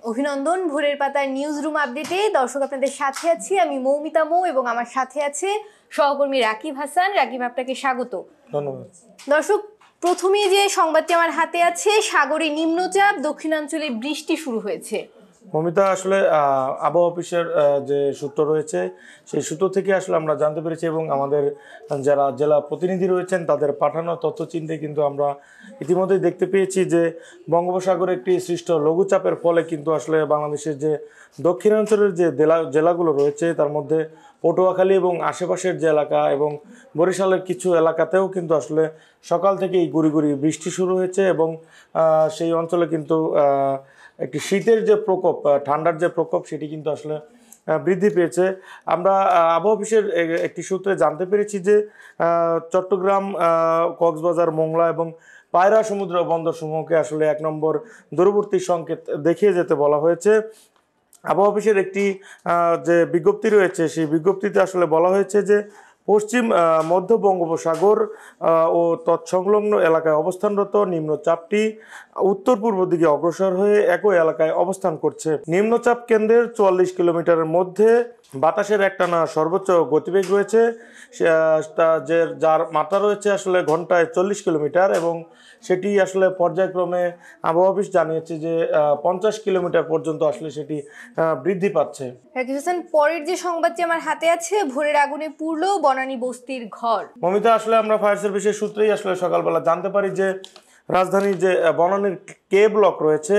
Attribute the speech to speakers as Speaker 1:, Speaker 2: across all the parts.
Speaker 1: অভিনন্দন ভোরের পাতার নিউজ রুম আপডেটে। দর্শক আপনাদের সাথে আছি আমি মৌমিতা মৌ এবং আমার সাথে আছে সহকর্মী রাকিব হাসান। রাকিব, আপনাকে স্বাগত।
Speaker 2: ধন্যবাদ।
Speaker 1: দর্শক, প্রথমেই যে সংবাদটি আমার হাতে আছে, সাগরে নিম্নচাপ, দক্ষিণাঞ্চলে বৃষ্টি শুরু হয়েছে।
Speaker 2: মমিতা, আসলে আবহাওয়া অফিসের যে সূত্র রয়েছে সেই সূত্র থেকে আসলে আমরা জানতে পেরেছি এবং আমাদের যারা জেলা প্রতিনিধি রয়েছেন তাদের পাঠানো তথ্য চিন্তে কিন্তু আমরা ইতিমধ্যেই দেখতে পেয়েছি যে বঙ্গোপসাগরে একটি সৃষ্ট লঘুচাপের ফলে কিন্তু আসলে বাংলাদেশের যে দক্ষিণাঞ্চলের যে জেলাগুলো রয়েছে তার মধ্যে পটুয়াখালী এবং আশেপাশের যে এলাকা এবং বরিশালের কিছু এলাকাতেও কিন্তু আসলে সকাল থেকেই গুড়ি গুড়ি বৃষ্টি শুরু হয়েছে এবং সেই অঞ্চলে কিন্তু একটি শীতের যে প্রকোপ, ঠান্ডার যে প্রকোপ সেটি কিন্তু আসলে বৃদ্ধি পেয়েছে। আমরা আবহাওয়া অফিসের একটি সূত্রে জানতে পেরেছি যে চট্টগ্রাম, কক্সবাজার, মোংলা এবং পায়রা সমুদ্র বন্দরসমূহকে আসলে 1 নম্বর দূরবর্তী সংকেত দেখিয়ে যেতে বলা হয়েছে। আবহাওয়া অফিসের একটি যে বিজ্ঞপ্তি রয়েছে সেই বিজ্ঞপ্তিতে আসলে বলা হয়েছে যে পশ্চিম মধ্য বঙ্গোপসাগর ও তৎসংলগ্ন এলাকায় অবস্থানরত নিম্নচাপটি উত্তর পূর্ব দিকে অগ্রসর হয়ে একই এলাকায় অবস্থান করছে। নিম্নচাপ কেন্দ্রের 44 কিলোমিটারের মধ্যে বাতাসের একটানা সর্বোচ্চ গতিবেগ রয়েছে, যার মাত্রা রয়েছে আসলে ঘন্টায় 40 কিলোমিটার এবং সেটি আসলে পর্যায়ক্রমে আবহাওয়া অফিস জানিয়েছে যে 50 কিলোমিটার পর্যন্ত আসলে সেটি বৃদ্ধি পাচ্ছে।
Speaker 1: পরের যে সংবাদটি আমার হাতে আছে, ভোরের আগুনে পুড়লো বনানী বস্তির ঘর।
Speaker 2: মমিতা, আসলে আমরা ফায়ার সার্ভিসের সূত্রেই আসলে সকালবেলা জানতে পারি যে রাজধানীর যে বনানীর কে ব্লক রয়েছে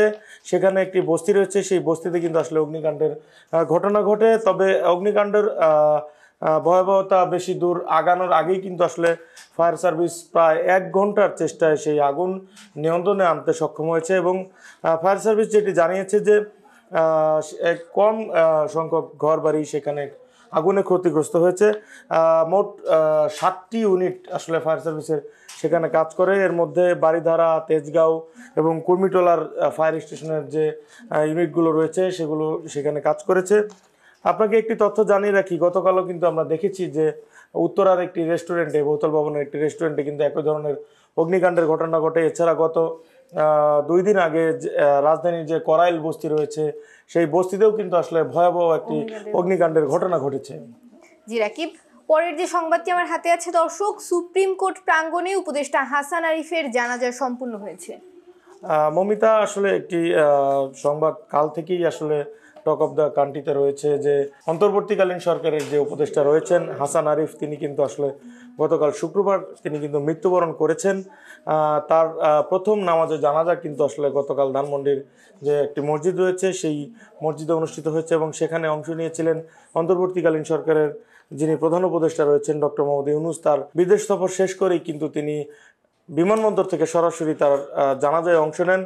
Speaker 2: সেখানে একটি বস্তি রয়েছে, সেই বস্তিতে কিন্তু আসলে অগ্নিকাণ্ডের ঘটনা ঘটে। তবে অগ্নিকাণ্ডের ভয়াবহতা বেশি দূর আগানোর আগেই কিন্তু আসলে ফায়ার সার্ভিস প্রায় 1 ঘন্টার চেষ্টায় সেই আগুন নিয়ন্ত্রণে আনতে সক্ষম হয়েছে এবং ফায়ার সার্ভিস যেটি জানিয়েছে যে কম সংখ্যক ঘরবাড়ি সেখানে আগুনে ক্ষতিগ্রস্ত হয়েছে। মোট 7টি ইউনিট আসলে ফায়ার সার্ভিসের সেখানে কাজ করে। এর মধ্যে বারিধারা, তেজগাঁও এবং কুর্মিটোলার ফায়ার স্টেশনের যে ইউনিটগুলো রয়েছে সেগুলো সেখানে কাজ করেছে। আপনাকে একটি তথ্য জানিয়ে রাখি, গতকালও কিন্তু আমরা দেখেছি যে উত্তরার একটি রেস্টুরেন্টে, বহুতল ভবনের একটি রেস্টুরেন্টে কিন্তু একই ধরনের অগ্নিকাণ্ডের ঘটনা ঘটে। এছাড়া গত 2 দিন আগে রাজধানীর যে করাইল বস্তি রয়েছে সেই বস্তিতেও কিন্তু আসলে ভয়াবহ একটি অগ্নিকাণ্ডের ঘটনা ঘটেছে।
Speaker 1: জি রাকিব, পরের যে সংবাদটি আমার হাতে আছে দর্শক, সুপ্রিম কোর্ট প্রাঙ্গণে উপদেষ্টা হাসান আরিফের জানাজা সম্পূর্ণ হয়েছে।
Speaker 2: মমিতা, আসলে একটি সংবাদ কাল থেকেই আসলে টক অফ দ্য কান্ট্রিতে রয়েছে যে অন্তর্বর্তীকালীন সরকারের যে উপদেষ্টা রয়েছেন হাসান আরিফ, তিনি কিন্তু আসলে গতকাল শুক্রবার তিনি কিন্তু মৃত্যুবরণ করেছেন। তার প্রথম নামাজে জানাজা কিন্তু আসলে গতকাল ধানমন্ডির যে একটি মসজিদ রয়েছে সেই মসজিদে অনুষ্ঠিত হয়েছে এবং সেখানে অংশ নিয়েছিলেন অন্তর্বর্তীকালীন সরকারের যিনি প্রধান উপদেষ্টা রয়েছেন ডক্টর মোহাম্মদ ইউনূস। তার বিদেশ সফর শেষ করেই কিন্তু তিনি বিমানবন্দর থেকে সরাসরি তার জানাজায় অংশ নেন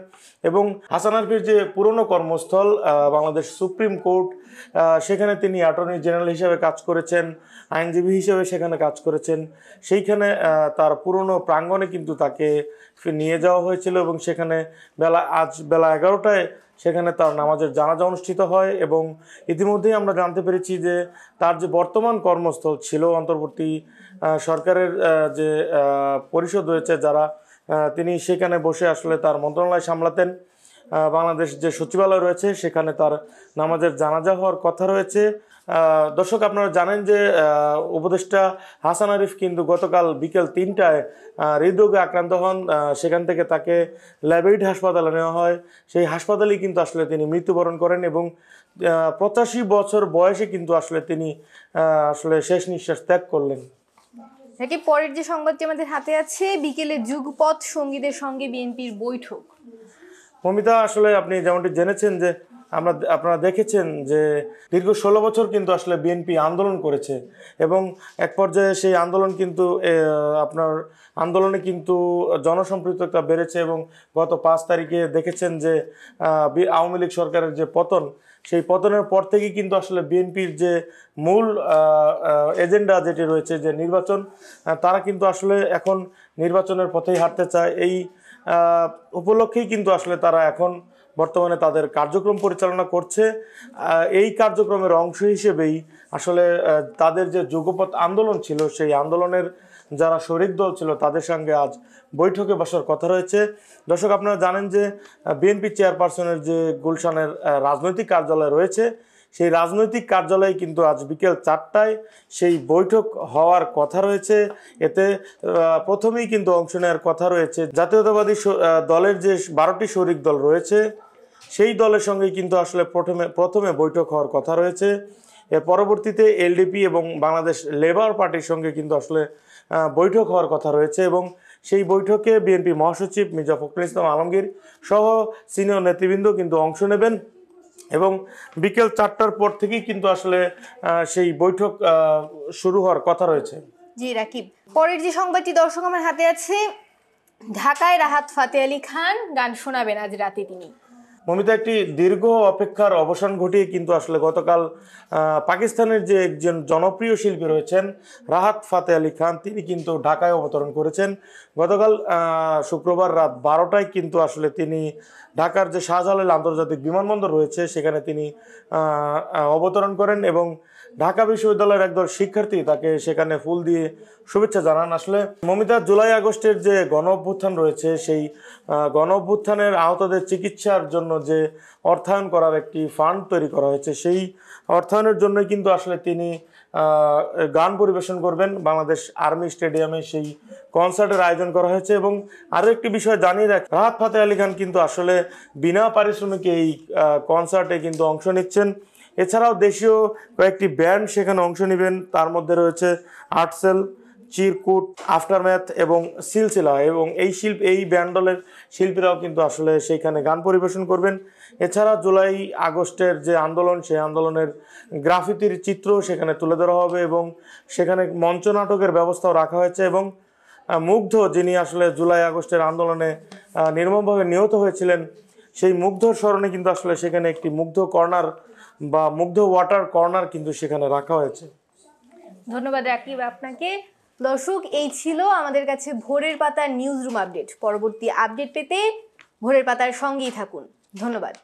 Speaker 2: এবং হাসান আরিফের যে পুরনো কর্মস্থল বাংলাদেশ সুপ্রিম কোর্ট, সেখানে তিনি অ্যাটর্নি জেনারেল হিসেবে কাজ করেছেন, আইনজীবী হিসেবে সেখানে কাজ করেছেন। সেইখানে তার পুরনো প্রাঙ্গণে কিন্তু তাকে নিয়ে যাওয়া হয়েছিল এবং সেখানে আজ বেলা 11টায় সেখানে তার নামাজের জানাজা অনুষ্ঠিত হয় এবং ইতিমধ্যেই আমরা জানতে পেরেছি যে তার যে বর্তমান কর্মস্থল ছিল অন্তর্বর্তী সরকারের যে পরিষদ রয়েছে যারা, তিনি সেখানে বসে আসলে তার মন্ত্রণালয় সামলাতেন। বাংলাদেশ যে সচিবালয় রয়েছে সেখানে তার নামাজের জানাজা হওয়ার কথা রয়েছে। দর্শক, আপনারা জানেন যে উপদেষ্টা হাসান আরিফ কিন্তু গতকাল বিকেল 3টায় হৃদরোগে আক্রান্ত হন। সেখান থেকে তাকে ল্যাবেইড হাসপাতালে নেওয়া হয়। সেই হাসপাতালেই কিন্তু আসলে তিনি মৃত্যুবরণ করেন এবং 85 বছর বয়সে কিন্তু আসলে তিনি আসলে শেষ নিঃশ্বাস ত্যাগ করলেন।
Speaker 1: পরের যে সংবাদটি আমাদের হাতে আছে, বিকেলে যুগপৎ সঙ্গীদের সঙ্গে বিএনপির বৈঠক।
Speaker 2: মমিতা, আসলে আপনি যেমনটি জেনেছেন যে আপনারা দেখেছেন যে দীর্ঘ 16 বছর কিন্তু আসলে বিএনপি আন্দোলন করেছে এবং এক পর্যায়ে সেই আন্দোলন কিন্তু আন্দোলনে কিন্তু জনসম্পৃক্ততা বেড়েছে এবং গত 5 তারিখে দেখেছেন যে আওয়ামী লীগ সরকারের যে পতন, সেই পতনের পর থেকেই কিন্তু আসলে বিএনপির যে মূল এজেন্ডা যেটি রয়েছে যে নির্বাচন, তারা কিন্তু আসলে এখন নির্বাচনের পথেই হাঁটতে চায়। এই উপলক্ষেই কিন্তু আসলে তারা এখন বর্তমানে তাদের কার্যক্রম পরিচালনা করছে। এই কার্যক্রমের অংশ হিসেবেই আসলে তাদের যে যুগপৎ আন্দোলন ছিল সেই আন্দোলনের যারা শরিক দল ছিল তাদের সঙ্গে আজ বৈঠকে বসার কথা রয়েছে। দর্শক, আপনারা জানেন যে বিএনপি চেয়ারপারসনের যে গুলশানের রাজনৈতিক কার্যালয় রয়েছে, সেই রাজনৈতিক কার্যালয়ে কিন্তু আজ বিকেল 4টায় সেই বৈঠক হওয়ার কথা রয়েছে। এতে প্রথমেই কিন্তু অংশ নেওয়ার কথা রয়েছে জাতীয়তাবাদী দলের যে 12টি শরিক দল রয়েছে, সেই দলের সঙ্গে কিন্তু আসলে প্রথমে বৈঠক হওয়ার কথা রয়েছে। এর পরবর্তীতে এলডিপি এবং বাংলাদেশ লেবার পার্টির সঙ্গে কিন্তু আসলে বৈঠক হওয়ার কথা রয়েছে এবং সেই বৈঠকে বিএনপি মহাসচিব মির্জা ফখরুল ইসলাম আলমগীর সহ সিনিয়র নেতৃবৃন্দ কিন্তু অংশ নেবেন এবং বিকেল 4টার পর থেকেই কিন্তু আসলে সেই বৈঠক শুরু হওয়ার কথা রয়েছে।
Speaker 1: জি রাকিব, পরের যে সংবাদটি দর্শক আমার হাতে আছে, ঢাকায় রাহাত ফাতে আলী খান গান শোনাবেন আজ রাতে তিনি।
Speaker 2: মমিতা, একটি দীর্ঘ অপেক্ষার অবসান ঘটিয়ে কিন্তু আসলে গতকাল পাকিস্তানের যে একজন জনপ্রিয় শিল্পী রয়েছেন রাহাত ফাতে আলী খান, তিনি কিন্তু ঢাকায় অবতরণ করেছেন। গতকাল শুক্রবার রাত 12টায় কিন্তু আসলে তিনি ঢাকার যে শাহজালাল আন্তর্জাতিক বিমানবন্দর রয়েছে সেখানে তিনি অবতরণ করেন এবং ঢাকা বিশ্ববিদ্যালয়ের একদল শিক্ষার্থী তাকে সেখানে ফুল দিয়ে শুভেচ্ছা জানান। আসলে মমিতা, জুলাই আগস্টের যে গণ অভ্যুত্থান রয়েছে, সেই গণ অভ্যুত্থানের আহতদের চিকিৎসার জন্য যে অর্থায়ন করার একটি ফান্ড তৈরি করা হয়েছে, সেই অর্থায়নের জন্যই কিন্তু আসলে তিনি গান পরিবেশন করবেন বাংলাদেশ আর্মি স্টেডিয়ামে। সেই কনসার্টের আয়োজন করা হয়েছে এবং আরও একটি বিষয় জানিয়ে রাখ, রাহাত ফাতে আলী খান কিন্তু আসলে বিনা পারিশ্রমিকে এই কনসার্টে কিন্তু অংশ নিচ্ছেন। এছাড়াও দেশীয় কয়েকটি ব্যান্ড সেখানে অংশ নেবেন, তার মধ্যে রয়েছে আর্টসেল, চিরকুট, আফটারম্যাথ এবং সিলসিলা এবং এই ব্যান্ড দলের শিল্পীরাও কিন্তু আসলে সেইখানে গান পরিবেশন করবেন। এছাড়া জুলাই আগস্টের যে আন্দোলন, সেই আন্দোলনের গ্রাফিতির চিত্র সেখানে তুলে ধরা হবে এবং সেখানে মঞ্চ নাটকের ব্যবস্থাও রাখা হয়েছে এবং মুগ্ধ, যিনি আসলে জুলাই আগস্টের আন্দোলনে নির্মমভাবে নিহত হয়েছিলেন, সেই মুগ্ধর স্মরণে কিন্তু আসলে সেখানে একটি মুগ্ধ কর্নার বা মুগ্ধ ওয়াটার কর্নার কিন্তু সেখানে রাখা হয়েছে।
Speaker 1: ধন্যবাদ রাকিব আপনাকে। দর্শক, এই ছিল আমাদের কাছে ভোরের পাতার নিউজ রুম আপডেট। পরবর্তী আপডেট পেতে ভোরের পাতার সঙ্গেই থাকুন। ধন্যবাদ।